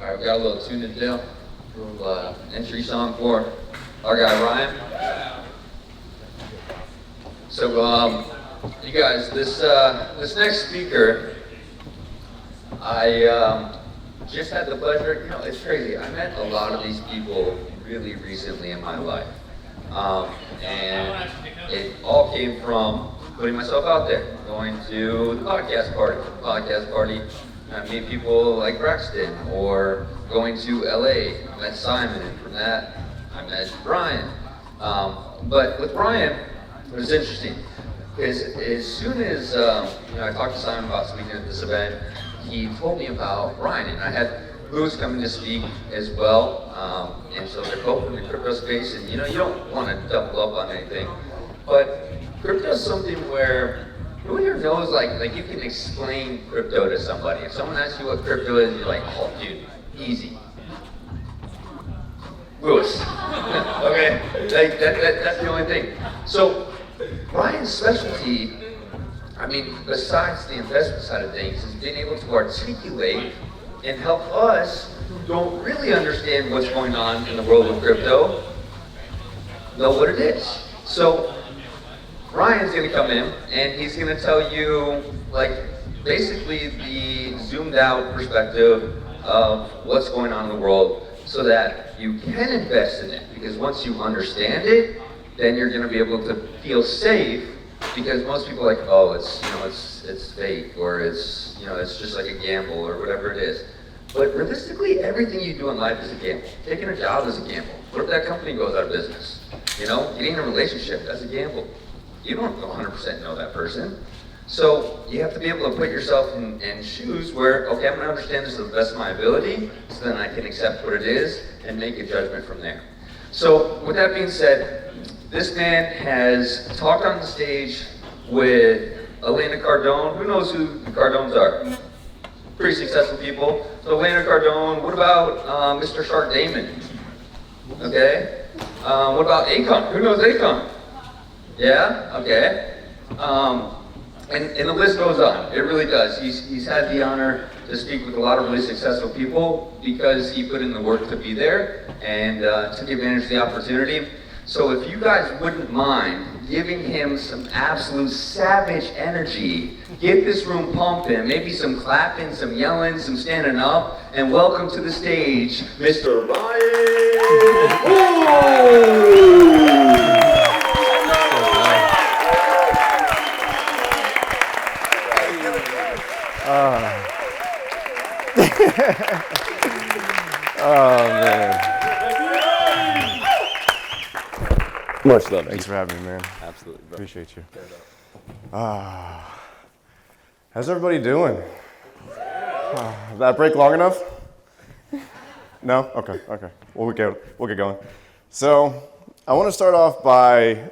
All right, we got a little tune to do. A little entry song for our guy Ryan. So, you guys, this next speaker, I just had the pleasure. It's crazy. I met a lot of these people really recently in my life, and it all came from putting myself out there, going to the podcast party. I meet people like Braxton, or going to LA. I met Simon, and from that, I met Brian. But with Brian, it was interesting, because as soon as I talked to Simon about speaking at this event, he told me about Ryan, and I had Louis coming to speak as well, and so they're both in the crypto space, and you don't want to double up on anything, but crypto is something where who here knows, like you can explain crypto to somebody. If someone asks you what crypto is, you're like, oh dude, easy. Louis. Okay? That's the only thing. So Ryan's specialty, besides the investment side of things, is being able to articulate and help us who don't really understand what's going on in the world of crypto know what it is. So Ryan's going to come in and he's going to tell you, basically the zoomed out perspective of what's going on in the world so that you can invest in it. Because once you understand it, then you're going to be able to feel safe, because most people are like, oh, it's fake, or it's just like a gamble, or whatever it is. But realistically, everything you do in life is a gamble. Taking a job is a gamble. What if that company goes out of business? Getting in a relationship, that's a gamble. You don't 100% know that person. So you have to be able to put yourself in shoes where, okay, I'm going to understand this to the best of my ability, so then I can accept what it is and make a judgment from there. So with that being said, this man has talked on the stage with Elena Cardone. Who knows who the Cardones are? Pretty successful people. So Elena Cardone. What about Mr. Shark Damon? Okay. What about Akon? Who knows Akon? Yeah? Okay. And the list goes on. It really does. He's had the honor to speak with a lot of really successful people because he put in the work to be there and took advantage of the opportunity. So if you guys wouldn't mind giving him some absolute savage energy, get this room pumping, maybe some clapping, some yelling, some standing up, and welcome to the stage, Mr. Ryan Wu! Oh man. Much love. Thanks for having me, man. Absolutely, bro. Appreciate you. How's everybody doing? Did that break long enough? No? Okay. We'll get going. So I want to start off by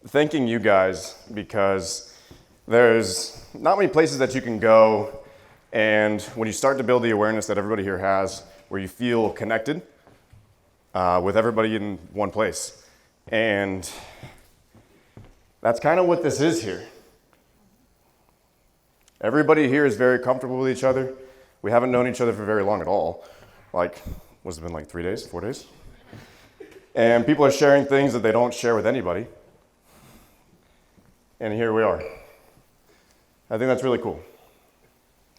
thanking you guys, because there's not many places that you can go, and when you start to build the awareness that everybody here has, where you feel connected with everybody in one place. And that's kind of what this is here. Everybody here is very comfortable with each other. We haven't known each other for very long at all. What's it been, 3 days, 4 days? And people are sharing things that they don't share with anybody. And here we are. I think that's really cool.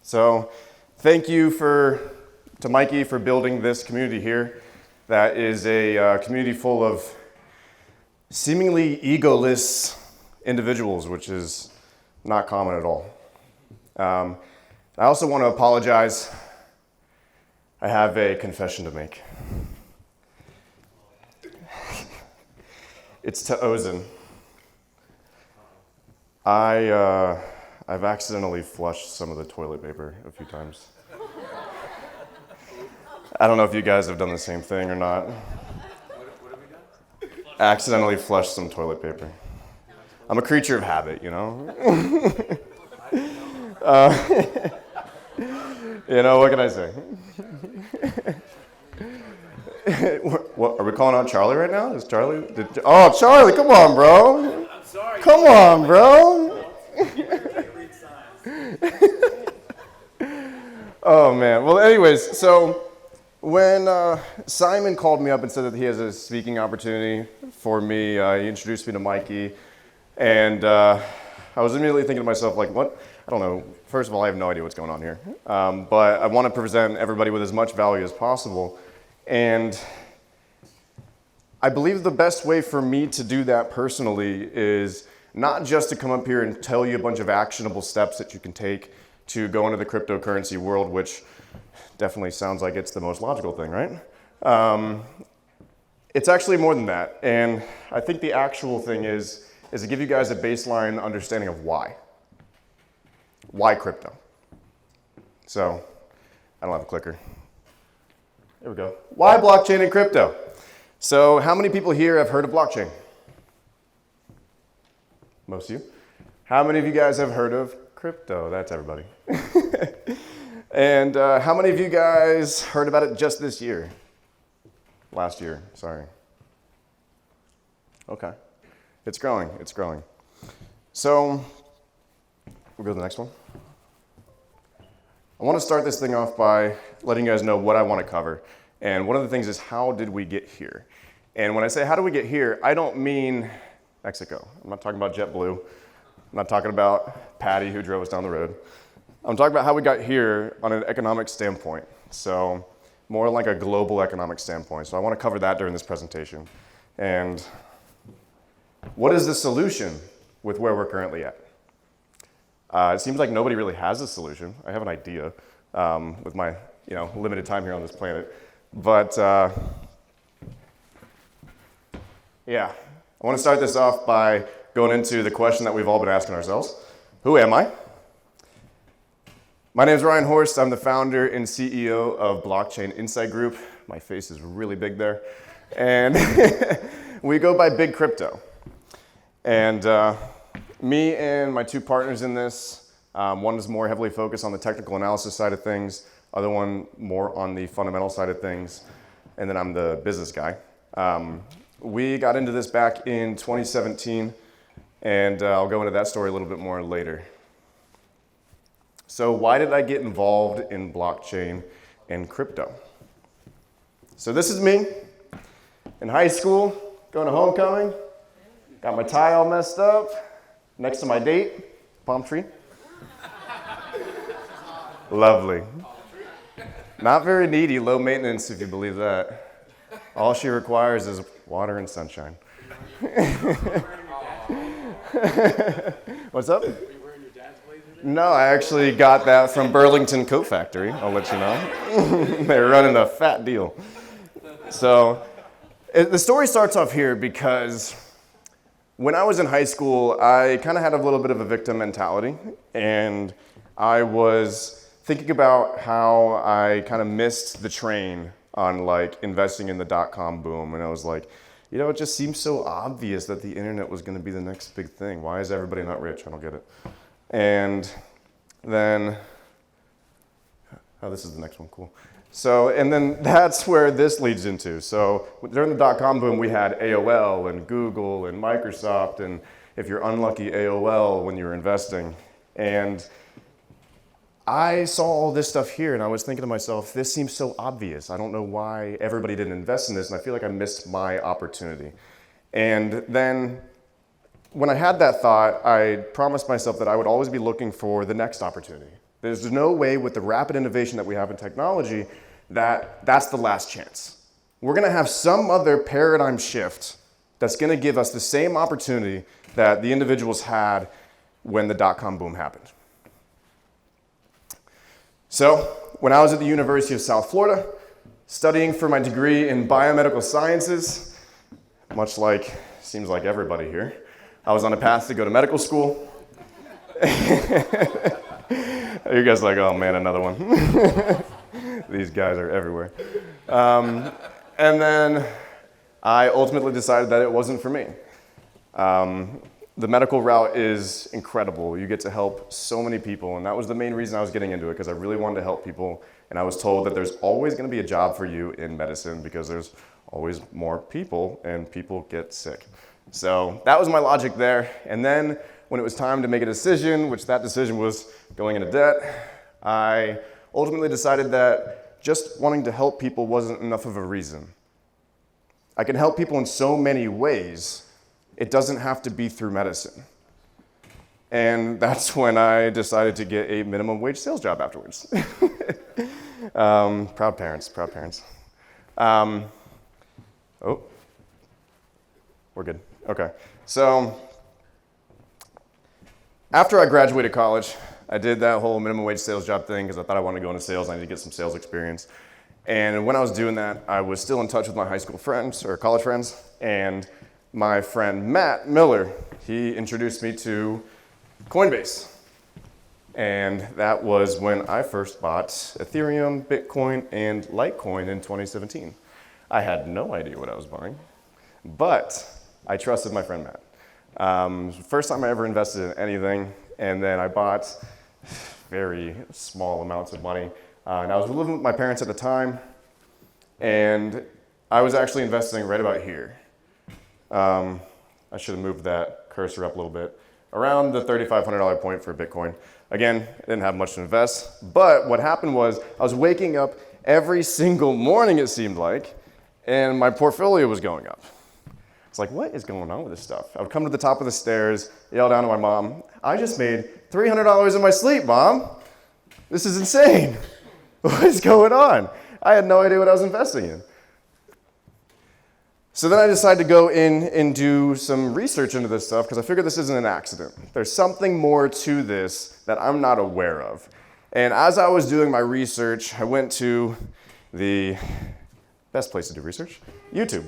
So thank you to Mikey for building this community here. That is a community full of seemingly egoless individuals, which is not common at all. I also want to apologize. I have a confession to make. It's to Ozan. I've accidentally flushed some of the toilet paper a few times. I don't know if you guys have done the same thing or not. What have we done? Accidentally flushed some toilet paper. I'm a creature of habit, what can I say? What, are we calling out Charlie right now? Is Charlie? Charlie, come on, bro. I'm sorry. Come on, bro. Oh man. Well, anyways, so when Simon called me up and said that he has a speaking opportunity for me, he introduced me to Mikey, and I was immediately thinking to myself, like, what? I don't know. First of all, I have no idea what's going on here, but I want to present everybody with as much value as possible, and I believe the best way for me to do that personally is not just to come up here and tell you a bunch of actionable steps that you can take to go into the cryptocurrency world, which definitely sounds like it's the most logical thing, right? It's actually more than that. And I think the actual thing is to give you guys a baseline understanding of why. Why crypto? So, I don't have a clicker. There we go. Why blockchain and crypto? So, how many people here have heard of blockchain? Most of you. How many of you guys have heard of crypto? That's everybody. And how many of you guys heard about it just this year? Last year, sorry. Okay. It's growing, it's growing. So, we'll go to the next one. I want to start this thing off by letting you guys know what I want to cover. And one of the things is, how did we get here? And when I say how do we get here, I don't mean Mexico. I'm not talking about JetBlue. I'm not talking about Patty who drove us down the road. I'm talking about how we got here on an economic standpoint. So more like a global economic standpoint. So I want to cover that during this presentation. And what is the solution with where we're currently at? It seems like nobody really has a solution. I have an idea with my limited time here on this planet. But yeah, I want to start this off by going into the question that we've all been asking ourselves. Who am I? My name is Ryan Horst. I'm the founder and CEO of Blockchain Insight Group. My face is really big there. And we go by Big Crypto. And me and my two partners in this, one is more heavily focused on the technical analysis side of things, other one more on the fundamental side of things, and then I'm the business guy. We got into this back in 2017, and I'll go into that story a little bit more later. So why did I get involved in blockchain and crypto? So this is me in high school, going to homecoming, got my tie all messed up, next to my date, palm tree. Lovely. Not very needy, low maintenance, if you believe that. All she requires is water and sunshine. What's up? Were you wearing your dad's blazer? No, I actually got that from Burlington Coat Factory, I'll let you know. They're running a fat deal. So, the story starts off here because when I was in high school, I kind of had a little bit of a victim mentality, and I was thinking about how I kind of missed the train on like investing in the dot-com boom, and I was like, it just seems so obvious that the internet was going to be the next big thing. Why is everybody not rich? I don't get it. And then, this is the next one, cool. So, and then that's where this leads into. So during the dot-com boom, we had AOL and Google and Microsoft, and if you're unlucky, AOL when you were investing. And I saw all this stuff here, and I was thinking to myself, this seems so obvious. I don't know why everybody didn't invest in this, and I feel like I missed my opportunity. And then when I had that thought, I promised myself that I would always be looking for the next opportunity. There's no way with the rapid innovation that we have in technology that's the last chance. We're going to have some other paradigm shift that's going to give us the same opportunity that the individuals had when the dot-com boom happened. So, when I was at the University of South Florida, studying for my degree in biomedical sciences, much like, seems like everybody here, I was on a path to go to medical school. You guys are like, oh man, another one. These guys are everywhere. And then I ultimately decided that it wasn't for me. The medical route is incredible. You get to help so many people, and that was the main reason I was getting into it, because I really wanted to help people, and I was told that there's always going to be a job for you in medicine because there's always more people, and people get sick. So that was my logic there, and then when it was time to make a decision, which that decision was going into debt, I ultimately decided that just wanting to help people wasn't enough of a reason. I can help people in so many ways. It doesn't have to be through medicine. And that's when I decided to get a minimum wage sales job afterwards. Proud parents, proud parents. Oh, we're good. Okay. So after I graduated college, I did that whole minimum wage sales job thing because I thought I wanted to go into sales. I needed to get some sales experience. And when I was doing that, I was still in touch with my high school friends or college friends. And my friend Matt Miller, he introduced me to Coinbase. And that was when I first bought Ethereum, Bitcoin, and Litecoin in 2017. I had no idea what I was buying, but I trusted my friend Matt. First time I ever invested in anything, and then I bought very small amounts of money. And I was living with my parents at the time, and I was actually investing right about here. I should have moved that cursor up a little bit. Around the $3,500 point for Bitcoin. Again, I didn't have much to invest, but what happened was I was waking up every single morning, it seemed like, and my portfolio was going up. It's like, what is going on with this stuff? I would come to the top of the stairs, yell down to my mom, I just made $300 in my sleep, Mom. This is insane. What is going on? I had no idea what I was investing in. So then I decided to go in and do some research into this stuff because I figured this isn't an accident. There's something more to this that I'm not aware of. And as I was doing my research, I went to the best place to do research, YouTube.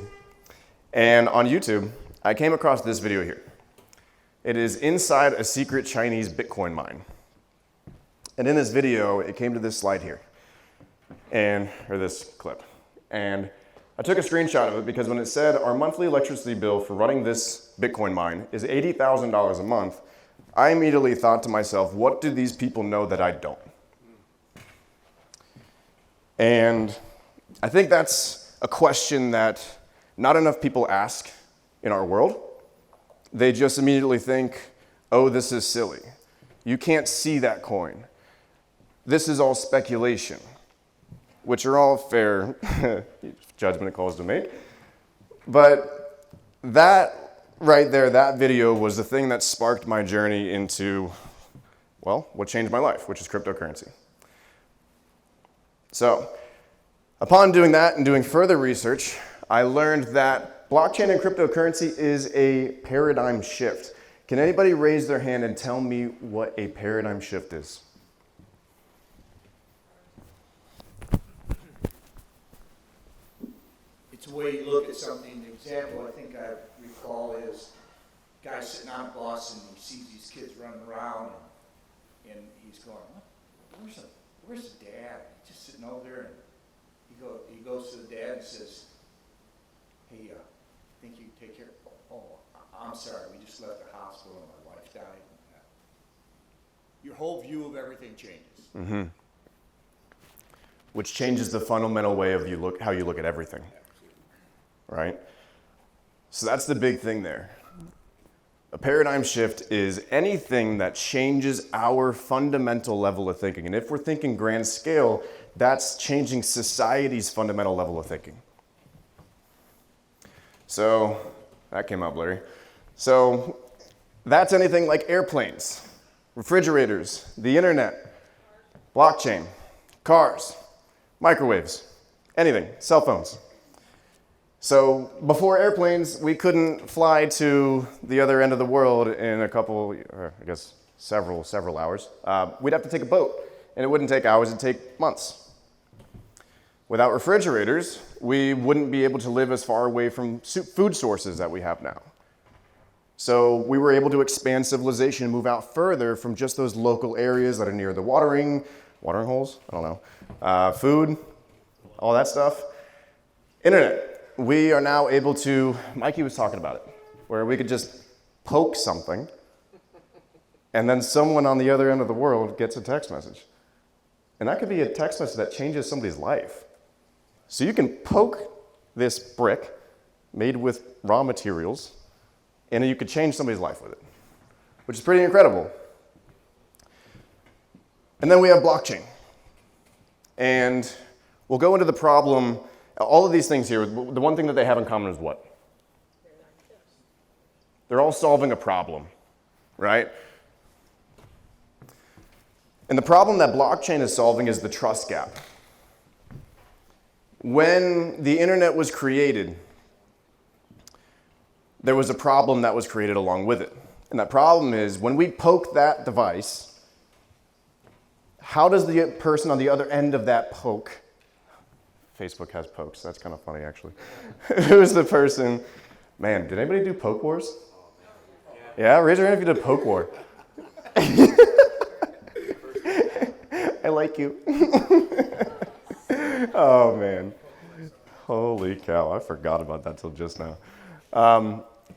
And on YouTube, I came across this video here. It is inside a secret Chinese Bitcoin mine. And in this video, it came to this slide here, or this clip. And I took a screenshot of it because when it said our monthly electricity bill for running this Bitcoin mine is $80,000 a month, I immediately thought to myself, what do these people know that I don't? And I think that's a question that not enough people ask in our world. They just immediately think, oh, this is silly. You can't see that coin. This is all speculation, which are all fair judgment calls to make. But that right there, that video was the thing that sparked my journey into, well, what changed my life, which is cryptocurrency. So, upon doing that and doing further research, I learned that blockchain and cryptocurrency is a paradigm shift. Can anybody raise their hand and tell me what a paradigm shift is? It's the way you look at something. The example I think I recall is a guy sitting on a bus and he sees these kids running around and he's going, where's the dad? He's just sitting over there, and he goes to the dad and says, hey, think you can take care of, oh, I'm sorry, we just left the hospital and my wife died. Your whole view of everything changes. Mm-hmm. Which changes the fundamental way of how you look at everything. Right? So that's the big thing there. A paradigm shift is anything that changes our fundamental level of thinking. And if we're thinking grand scale, that's changing society's fundamental level of thinking. So, that came out blurry. So, that's anything like airplanes, refrigerators, the internet, blockchain, cars, microwaves, anything, cell phones. So before airplanes, we couldn't fly to the other end of the world in a couple, or I guess several hours. We'd have to take a boat, and it wouldn't take hours, it'd take months. Without refrigerators, we wouldn't be able to live as far away from food sources that we have now. So we were able to expand civilization and move out further from just those local areas that are near the watering holes, I don't know, food, all that stuff. Internet. We are now able to, Mikey was talking about it, where we could just poke something and then someone on the other end of the world gets a text message. And that could be a text message that changes somebody's life. So you can poke this brick made with raw materials and you could change somebody's life with it, which is pretty incredible. And then we have blockchain. And we'll go into the problem. All of these things here, the one thing that they have in common is what? They're all solving a problem, right? And the problem that blockchain is solving is the trust gap. When the internet was created, there was a problem that was created along with it. And that problem is when we poke that device, how does the person on the other end of that poke, Facebook has pokes, that's kind of funny actually. Who's the person, man, did anybody do Poke Wars? Yeah, raise your hand if you did Poke War. I like you. Oh man, holy cow, I forgot about that till just now.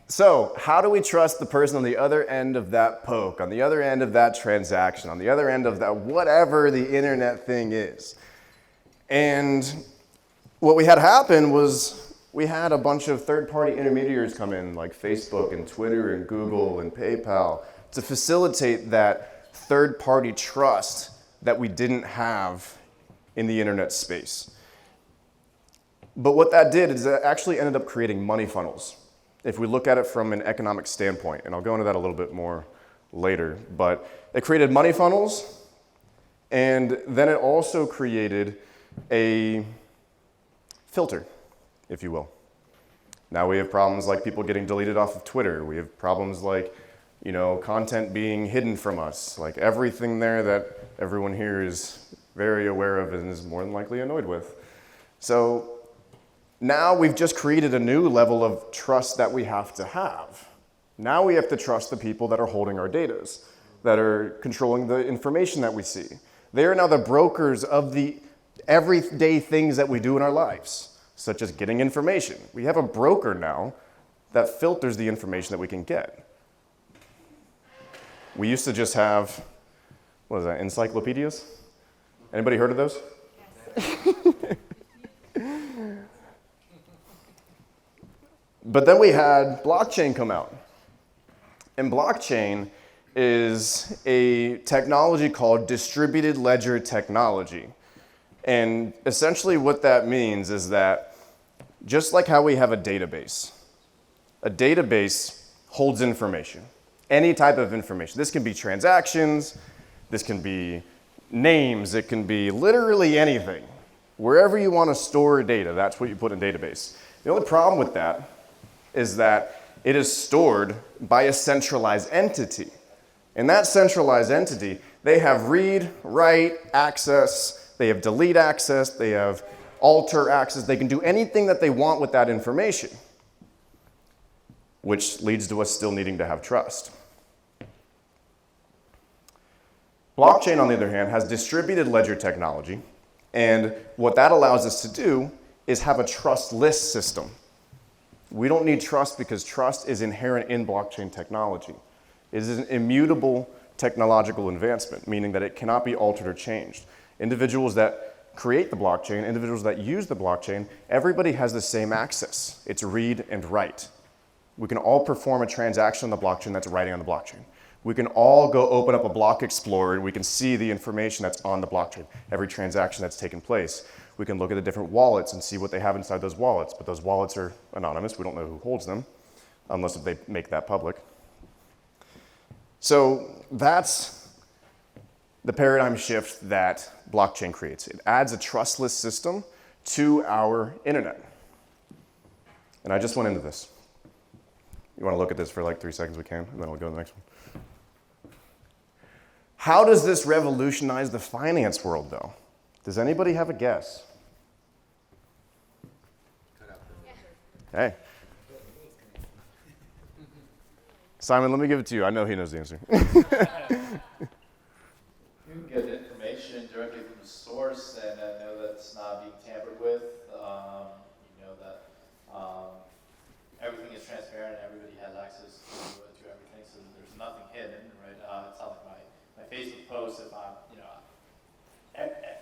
So how do we trust the person on the other end of that poke, on the other end of that transaction, on the other end of that whatever the internet thing is? And what we had happen was we had a bunch of third-party intermediaries come in, like Facebook and Twitter and Google and PayPal, to facilitate that third-party trust that we didn't have in the internet space. But what that did is it actually ended up creating money funnels. If we look at it from an economic standpoint, and I'll go into that a little bit more later, but it created money funnels, and then it also created a filter, if you will. Now we have problems like people getting deleted off of Twitter. We have problems like, content being hidden from us, like everything there that everyone here is very aware of and is more than likely annoyed with. So now we've just created a new level of trust that we have to have. Now we have to trust the people that are holding our data, that are controlling the information that we see. They are now the brokers of the everyday things that we do in our lives, such as getting information. We have a broker now that filters the information that we can get. We used to just have, what is that, encyclopedias? Anybody heard of those? Yes. But then we had blockchain come out. And blockchain is a technology called distributed ledger technology. And essentially what that means is that just like how we have a database holds information, any type of information. This can be transactions, this can be names, it can be literally anything. Wherever you want to store data, that's what you put in a database. The only problem with that is that it is stored by a centralized entity. And that centralized entity, they have read, write, access, they have delete access, they have alter access, they can do anything that they want with that information, which leads to us still needing to have trust. Blockchain, on the other hand, has distributed ledger technology, and what that allows us to do is have a trustless system. We don't need trust because trust is inherent in blockchain technology. It is an immutable technological advancement, meaning that it cannot be altered or changed. Individuals that create the blockchain, individuals that use the blockchain, everybody has the same access. It's read and write. We can all perform a transaction on the blockchain that's writing on the blockchain. We can all go open up a block explorer and we can see the information that's on the blockchain, every transaction that's taken place. We can look at the different wallets and see what they have inside those wallets, but those wallets are anonymous. We don't know who holds them, unless if they make that public. So that's the paradigm shift that blockchain creates. It adds a trustless system to our internet. And I just went into this. You want to look at this for like 3 seconds, we can, and then I'll go to the next one. How does this revolutionize the finance world, though? Does anybody have a guess? Hey. Simon, let me give it to you. I know he knows the answer. You can get information directly from the source and know that it's not being tampered with. You know that everything is transparent and everybody has access to everything, so there's nothing hidden, right? It's not like my Facebook post, if I'm,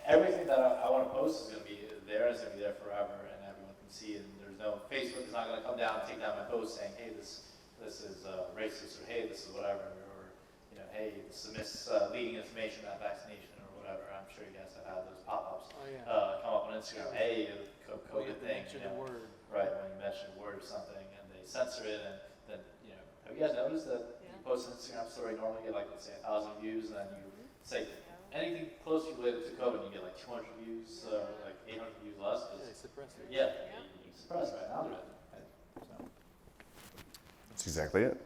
everything that I want to post is going to be there, and it's going to be there forever, and everyone can see it. And there's no, Facebook is not going to come down and take down my post saying, hey, this is racist, or hey, this is whatever, or hey, this is misleading information about vaccination, or whatever. I'm sure you guys have had those pop-ups Oh, yeah. come up on Instagram. Hey, the Coca-Cola thing. Mention you the know, word. Right, when you mention a word or something, and they censor it, and then, have you guys noticed that you post an Instagram story, normally you get like, let's say 1,000 views, and then you say anything closely related to COVID, and you get like 200 views, like 800 views less. Yeah, they suppress it. Yeah, you suppress right now, right? So. That's exactly it.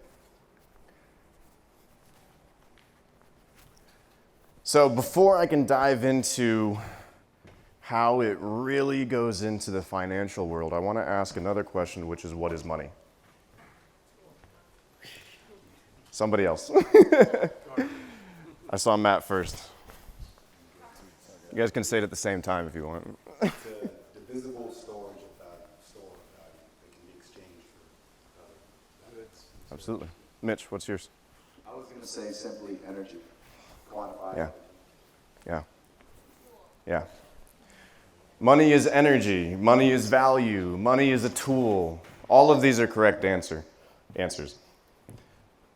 So before I can dive into how it really goes into the financial world, I want to ask another question, which is, what is money? Somebody else. I saw Matt first. You guys can say it at the same time if you want. It's a divisible storage of value, store of value that can be exchanged for goods. Absolutely. Mitch, what's yours? I was going to say simply energy, quantify. Yeah. Yeah. Yeah. Money is energy. Money is value. Money is a tool. All of these are correct answers.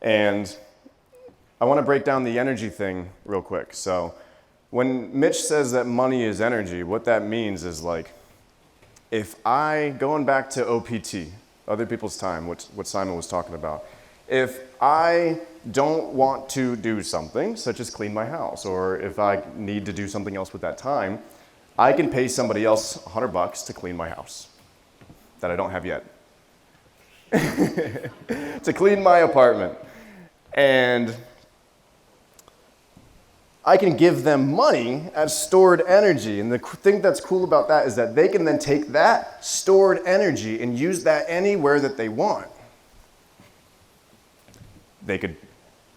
And I want to break down the energy thing real quick. So when Mitch says that money is energy, what that means is like, if going back to OPT, other people's time, what Simon was talking about, if I don't want to do something, such as clean my house, or if I need to do something else with that time, I can pay somebody else $100 to clean my house that I don't have yet. To clean my apartment. And I can give them money as stored energy. And the thing that's cool about that is that they can then take that stored energy and use that anywhere that they want. They could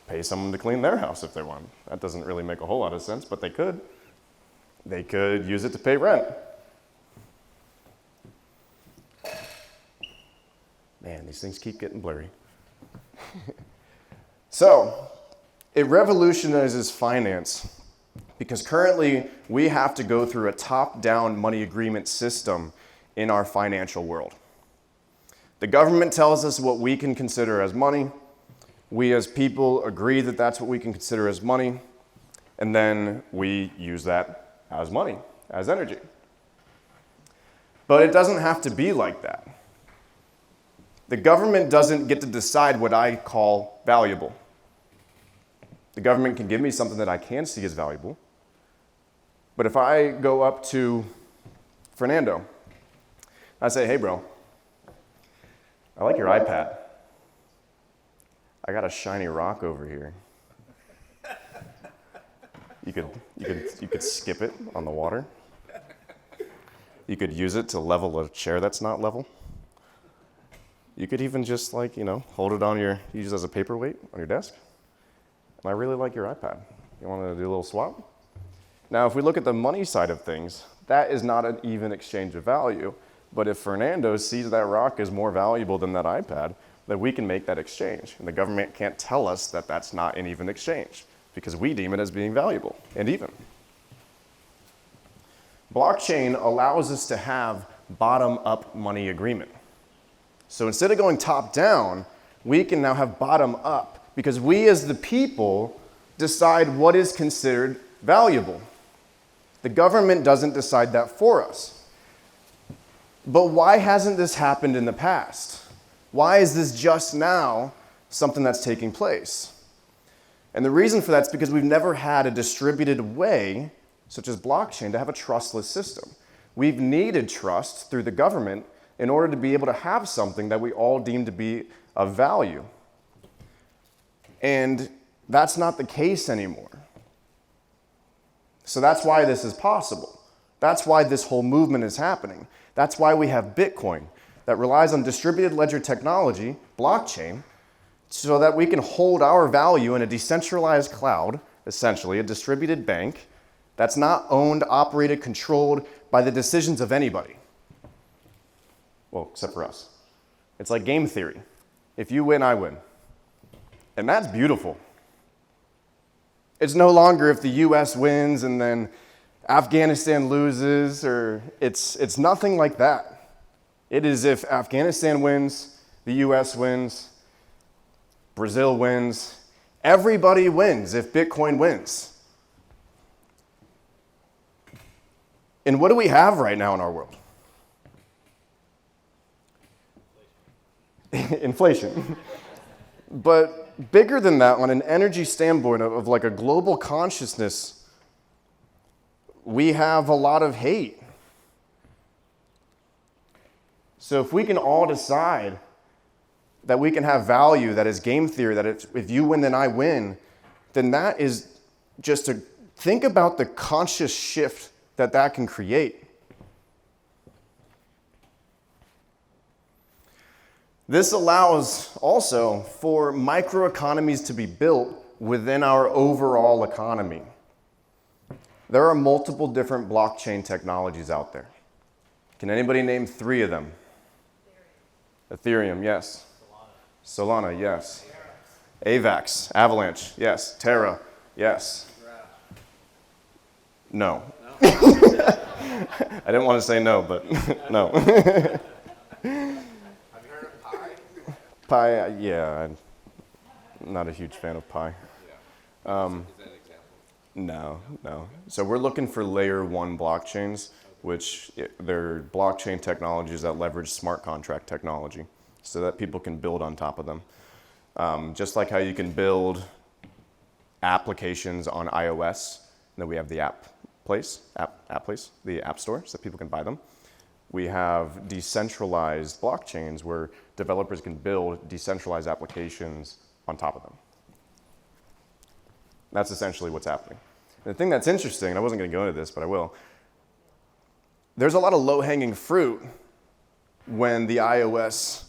pay someone to clean their house if they want. That doesn't really make a whole lot of sense, but they could. They could use it to pay rent. Man, these things keep getting blurry. So, it revolutionizes finance because currently we have to go through a top-down money agreement system in our financial world. The government tells us what we can consider as money. We as people agree that that's what we can consider as money, and then we use that as money, as energy. But it doesn't have to be like that. The government doesn't get to decide what I call valuable. The government can give me something that I can see as valuable. But if I go up to Fernando, I say, hey bro, I like your iPad. I got a shiny rock over here. You could skip it on the water. You could use it to level a chair that's not level. You could even just hold it use it as a paperweight on your desk. And I really like your iPad. You want to do a little swap? Now, if we look at the money side of things, that is not an even exchange of value. But if Fernando sees that rock as more valuable than that iPad, then we can make that exchange. And the government can't tell us that that's not an even exchange because we deem it as being valuable and even. Blockchain allows us to have bottom-up money agreement. So instead of going top-down, we can now have bottom-up because we as the people decide what is considered valuable. The government doesn't decide that for us. But why hasn't this happened in the past? Why is this just now something that's taking place? And the reason for that is because we've never had a distributed way, such as blockchain, to have a trustless system. We've needed trust through the government in order to be able to have something that we all deem to be of value. And that's not the case anymore. So that's why this is possible. That's why this whole movement is happening. That's why we have Bitcoin that relies on distributed ledger technology, blockchain, so that we can hold our value in a decentralized cloud, essentially a distributed bank, that's not owned, operated, controlled by the decisions of anybody. Well, except for us. It's like game theory. If you win, I win. And that's beautiful. It's no longer if the US wins and then Afghanistan loses, or it's nothing like that. It is if Afghanistan wins, the US wins, Brazil wins, everybody wins if Bitcoin wins. And what do we have right now in our world? Inflation. But bigger than that, on an energy standpoint of like a global consciousness, we have a lot of hate. So if we can all decide that we can have value, that is game theory, that if you win, then I win, then that is just to think about the conscious shift that can create. This allows also for microeconomies to be built within our overall economy. There are multiple different blockchain technologies out there. Can anybody name 3 of them? Ethereum, yes. Solana, yes. AVAX, Avalanche, yes. Terra, yes. No. I didn't want to say no, but no. Have you heard of Pi? Pi, yeah, I'm not a huge fan of Pi. Is that an example? No. So we're looking for layer 1 blockchains, which they're blockchain technologies that leverage smart contract technology so that people can build on top of them. Just like how you can build applications on iOS, and then we have the app place, the app store, so people can buy them. We have decentralized blockchains where developers can build decentralized applications on top of them. That's essentially what's happening. And the thing that's interesting, and I wasn't going to go into this, but I will, there's a lot of low-hanging fruit when the iOS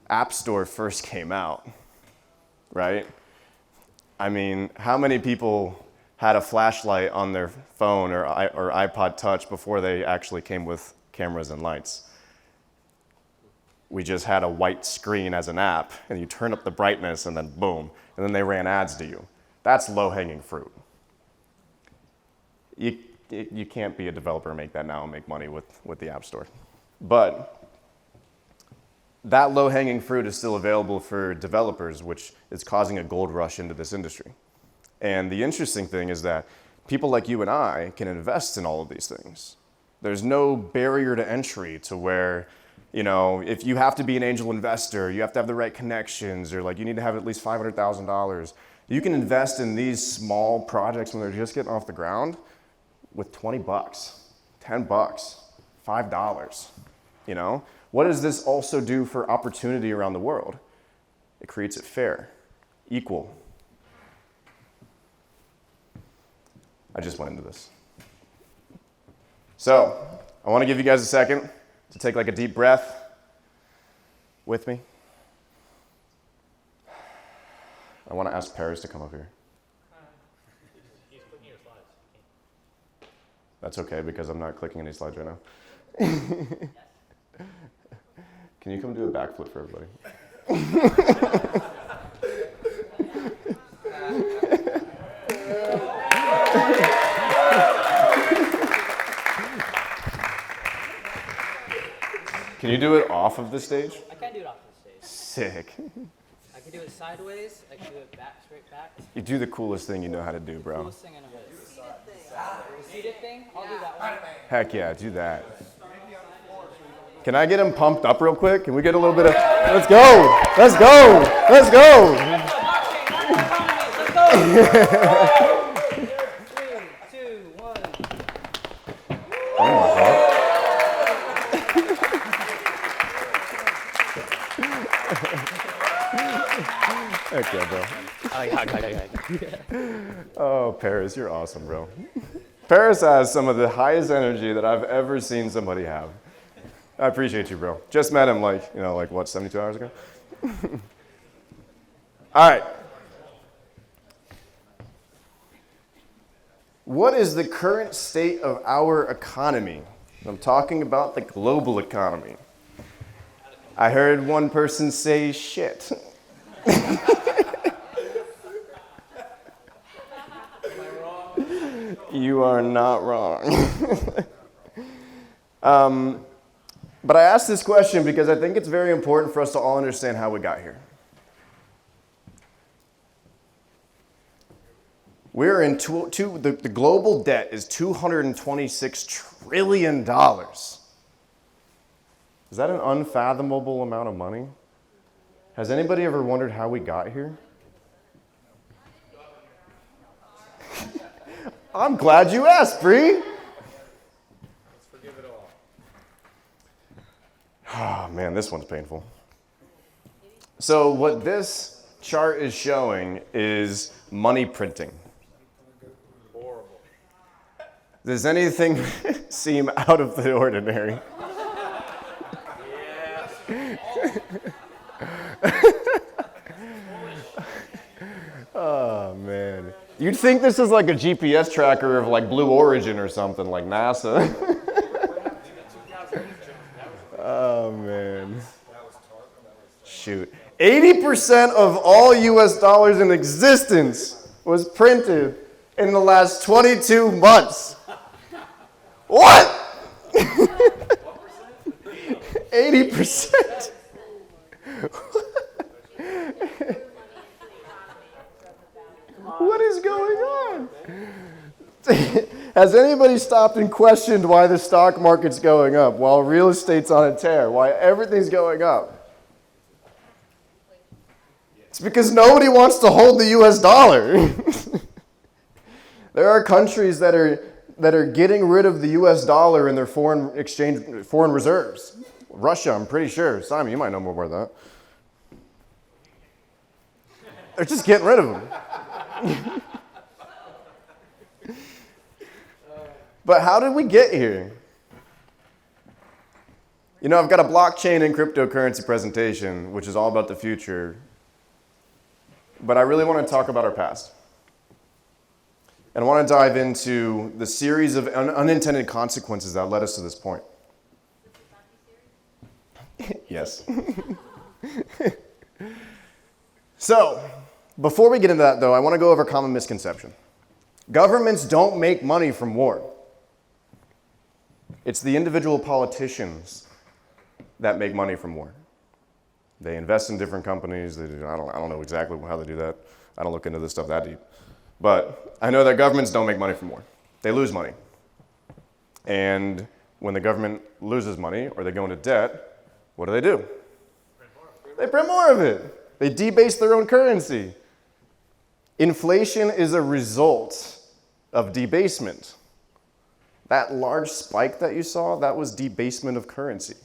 App Store first came out, right? I mean, how many people had a flashlight on their phone or iPod Touch before they actually came with cameras and lights? We just had a white screen as an app, and you turn up the brightness, and then boom, and then they ran ads to you. That's low-hanging fruit. You can't be a developer and make that now and make money with the App Store. But that low-hanging fruit is still available for developers, which is causing a gold rush into this industry. And the interesting thing is that people like you and I can invest in all of these things. There's no barrier to entry to where, you know, if you have to be an angel investor, you have to have the right connections, or like you need to have at least $500,000. You can invest in these small projects when they're just getting off the ground with 20 bucks, 10 bucks, $5, you know? What does this also do for opportunity around the world? It creates it fair, equal. I just went into this. So, I want to give you guys a second to take like a deep breath with me. I want to ask Paris to come up here. He's clicking your slides. That's okay because I'm not clicking any slides right now. Can you come do a backflip for everybody? Can you do it off of the stage? I can do it off the stage. Sick. I can do it sideways. I can do it back, straight back. You do the coolest thing you know how to do, bro. Coolest thing I know how to do. The seated thing? I'll do that one. Heck yeah, do that. Can I get him pumped up real quick? Can we get a little bit of, let's go, let's go, let's go. Let's go. 3, 2, 1. Oh my God. Heck yeah, bro. Oh, Paris, you're awesome, bro. Paris has some of the highest energy that I've ever seen somebody have. I appreciate you, bro. Just met him like, what, 72 hours ago? All right. What is the current state of our economy? I'm talking about the global economy. I heard one person say shit. You are not wrong. But I asked this question because I think it's very important for us to all understand how we got here. We're in the global debt is $226 trillion. Is that an unfathomable amount of money? Has anybody ever wondered how we got here? I'm glad you asked, Bree. Let's forgive it all. Oh, man, this one's painful. So what this chart is showing is money printing. Horrible. Does anything seem out of the ordinary? Oh, man. You'd think this is like a GPS tracker of like Blue Origin or something, like NASA. Oh, man. Shoot. 80% of all US dollars in existence was printed in the last 22 months. What? 80%. What is going on? Has anybody stopped and questioned why the stock market's going up, while real estate's on a tear, why everything's going up? It's because nobody wants to hold the US dollar. There are countries that are getting rid of the US dollar in their foreign reserves. Russia, I'm pretty sure. Simon, you might know more about that. They're just getting rid of them. But how did we get here? You know, I've got a blockchain and cryptocurrency presentation, which is all about the future. But I really want to talk about our past. And I want to dive into the series of unintended consequences that led us to this point. Yes. So, before we get into that, though, I want to go over a common misconception. Governments don't make money from war. It's the individual politicians that make money from war. They invest in different companies. I don't know exactly how they do that. I don't look into this stuff that deep. But I know that governments don't make money from war. They lose money. And when the government loses money or they go into debt, what do? They print more of it. They debase their own currency. Inflation is a result of debasement. That large spike that you saw, that was debasement of currency.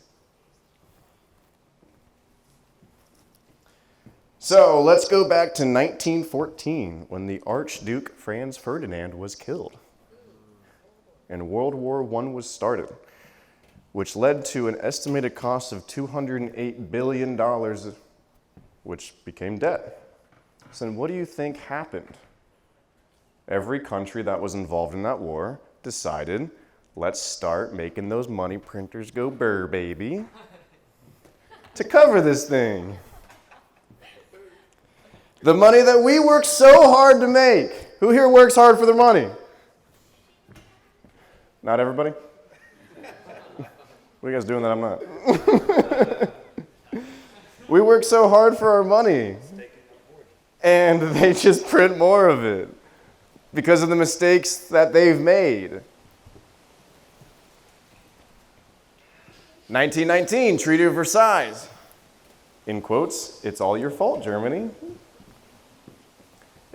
So let's go back to 1914 when the Archduke Franz Ferdinand was killed. And World War I was started, which led to an estimated cost of $208 billion, which became debt. So then what do you think happened? Every country that was involved in that war decided, let's start making those money printers go brr, baby, to cover this thing. The money that we work so hard to make. Who here works hard for their money? Not everybody? What are you guys doing that I'm not? We work so hard for our money. And they just print more of it because of the mistakes that they've made. 1919, Treaty of Versailles. In quotes, it's all your fault, Germany.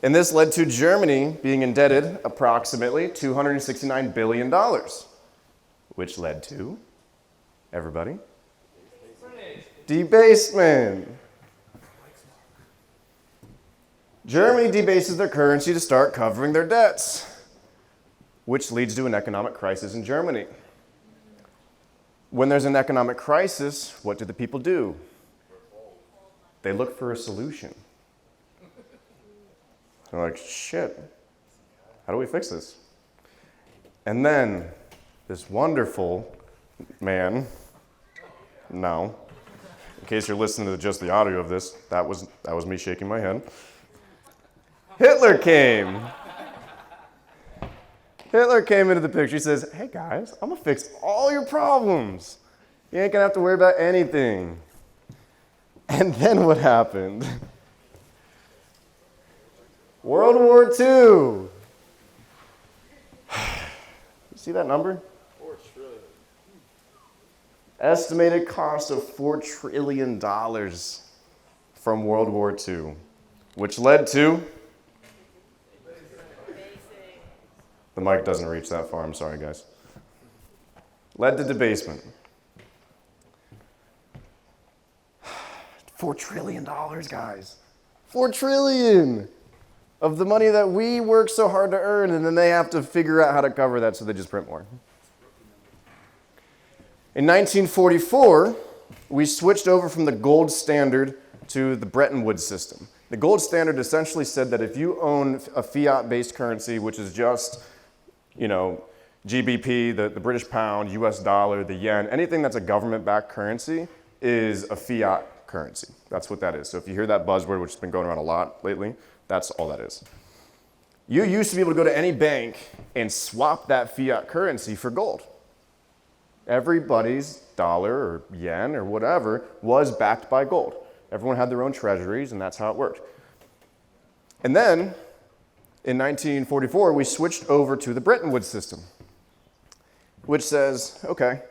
And this led to Germany being indebted approximately $269 billion, which led to, everybody? Debasement. Germany debases their currency to start covering their debts, which leads to an economic crisis in Germany. When there's an economic crisis, what do the people do? They look for a solution. They're like, shit, how do we fix this? And then this wonderful man, no, in case you're listening to just the audio of this, that was me shaking my head. Hitler came. Hitler came into the picture. He says, hey guys, I'm gonna fix all your problems. You ain't gonna have to worry about anything. And then what happened? World War II. See that number? 4 trillion. Estimated cost of $4 trillion from World War II, which led to... The mic doesn't reach that far, I'm sorry, guys. Led to debasement. $4 trillion, guys. $4 trillion of the money that we work so hard to earn, and then they have to figure out how to cover that, so they just print more. In 1944, we switched over from the gold standard to the Bretton Woods system. The gold standard essentially said that if you own a fiat-based currency, which is just, you know, GBP, the British pound, US dollar, the yen, anything that's a government-backed currency is a fiat currency. That's what that is. So if you hear that buzzword, which has been going around a lot lately, that's all that is. You used to be able to go to any bank and swap that fiat currency for gold. Everybody's dollar or yen or whatever was backed by gold. Everyone had their own treasuries, and that's how it worked. And then, in 1944, we switched over to the Bretton Woods system, which says, okay,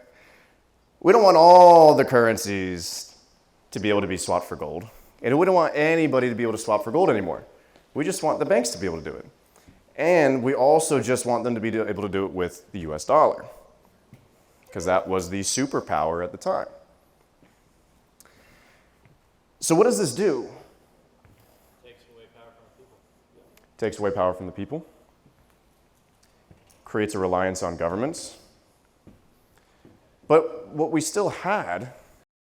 we don't want all the currencies to be able to be swapped for gold, and we don't want anybody to be able to swap for gold anymore. We just want the banks to be able to do it. And we also just want them to be able to do it with the US dollar, because that was the superpower at the time. So what does this do? Takes away power from the people. Takes away power from the people. Creates a reliance on governments. But what we still had